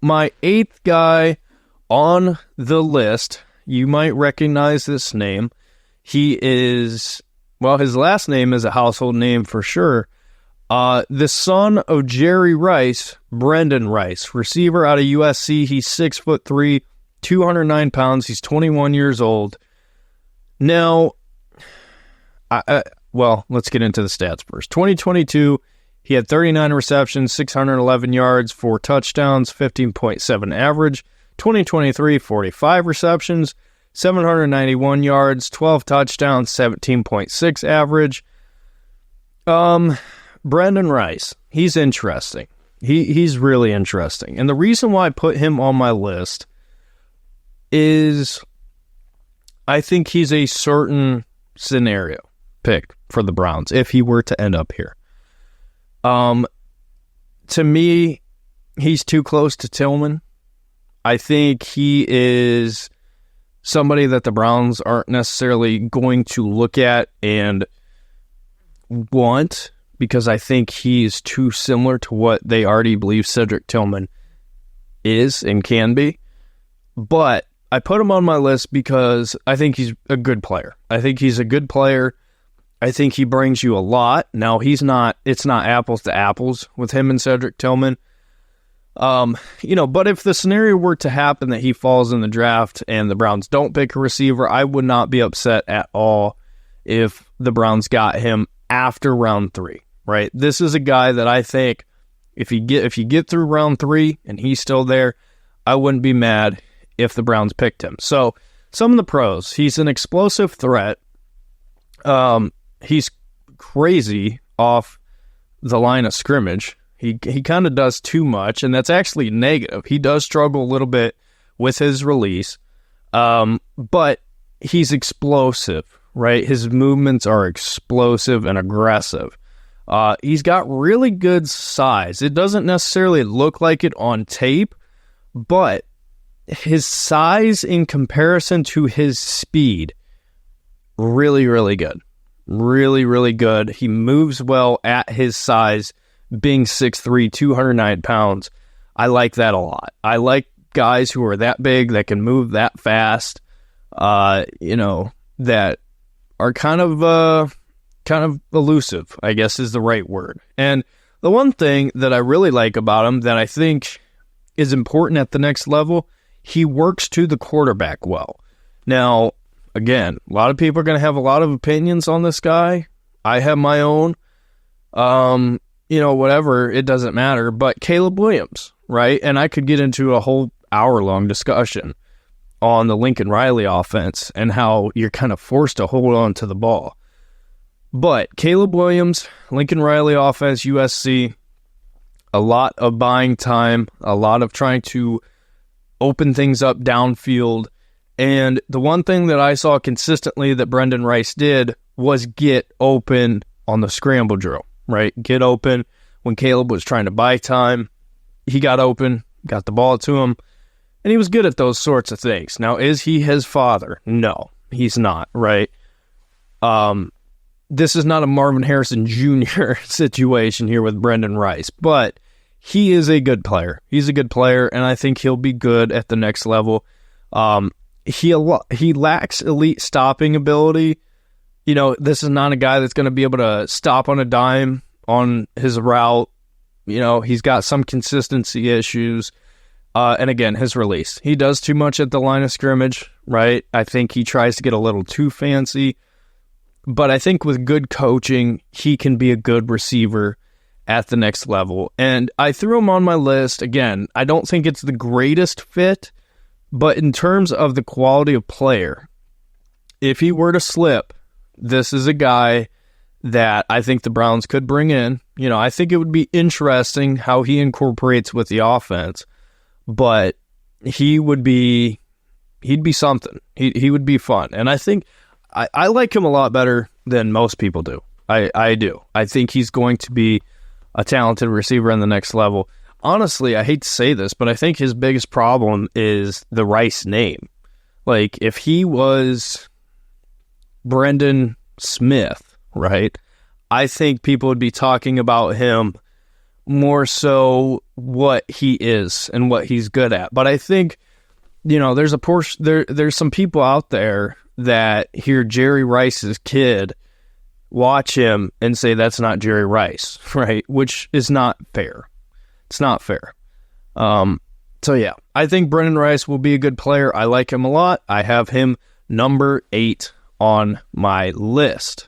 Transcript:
my eighth guy on the list, you might recognize this name. He is, well, his last name is a household name for sure. The son of Jerry Rice, Brenden Rice, receiver out of USC. He's 6'3", 209 pounds. He's 21 years old. Now, well, let's get into the stats first. 2022, he had 39 receptions, 611 yards, 4 touchdowns, 15.7 average. 2023, 45 receptions, 791 yards, 12 touchdowns, 17.6 average. Brenden Rice, he's interesting. He's really interesting. And the reason why I put him on my list is I think he's a certain scenario pick for the Browns if he were to end up here. To me, he's too close to Tillman. I think he is somebody that the Browns aren't necessarily going to look at and want, because I think he's too similar to what they already believe Cedric Tillman is and can be. But I put him on my list because I think he's a good player. I think he's a good player. I think he brings you a lot. Now, it's not apples to apples with him and Cedric Tillman. But if the scenario were to happen that he falls in the draft and the Browns don't pick a receiver, I would not be upset at all if the Browns got him after round 3, right? This is a guy that I think if you get through round 3 and he's still there, I wouldn't be mad if the Browns picked him. So some of the pros: he's an explosive threat. He's crazy off the line of scrimmage. He kind of does too much, and that's actually negative. He does struggle a little bit with his release, but he's explosive, right? His movements are explosive and aggressive. He's got really good size. It doesn't necessarily look like it on tape, but his size in comparison to his speed, really, really good. Really, really good. He moves well at his size, being 6'3", 209 pounds. I like that a lot. I like guys who are that big, that can move that fast, that are kind of elusive, I guess is the right word. And the one thing that I really like about him that I think is important at the next level, he works to the quarterback well. Now, again, a lot of people are going to have a lot of opinions on this guy. I have my own. Whatever, it doesn't matter. But Caleb Williams, right? And I could get into a whole hour-long discussion on the Lincoln Riley offense and how you're kind of forced to hold on to the ball. But Caleb Williams, Lincoln Riley offense, USC, a lot of buying time, a lot of trying to open things up downfield. And the one thing that I saw consistently that Brenden Rice did was get open on the scramble drill, right? Get open. When Caleb was trying to buy time, he got open, got the ball to him, and he was good at those sorts of things. Now, is he his father? No, he's not, right? This is not a Marvin Harrison Jr. situation here with Brenden Rice, but he is a good player. He's a good player, and I think he'll be good at the next level. He lacks elite stopping ability. This is not a guy that's going to be able to stop on a dime on his route. He's got some consistency issues. And again, his release. He does too much at the line of scrimmage, right? I think he tries to get a little too fancy. But I think with good coaching, he can be a good receiver at the next level. And I threw him on my list. Again, I don't think it's the greatest fit, but in terms of the quality of player, if he were to slip, this is a guy that I think the Browns could bring in. I think it would be interesting how he incorporates with the offense, but he'd be something. He would be fun. And I think I like him a lot better than most people do. I do. I think he's going to be a talented receiver on the next level. Honestly, I hate to say this, but I think his biggest problem is the Rice name. Like, if he was Brendan Smith, right, I think people would be talking about him more so what he is and what he's good at. But I think, there's a portion there's some people out there that hear Jerry Rice's kid, watch him, and say that's not Jerry Rice, right? Which is not fair. It's not fair. So yeah, I think Brenden Rice will be a good player. I like him a lot. I have him number 8 on my list.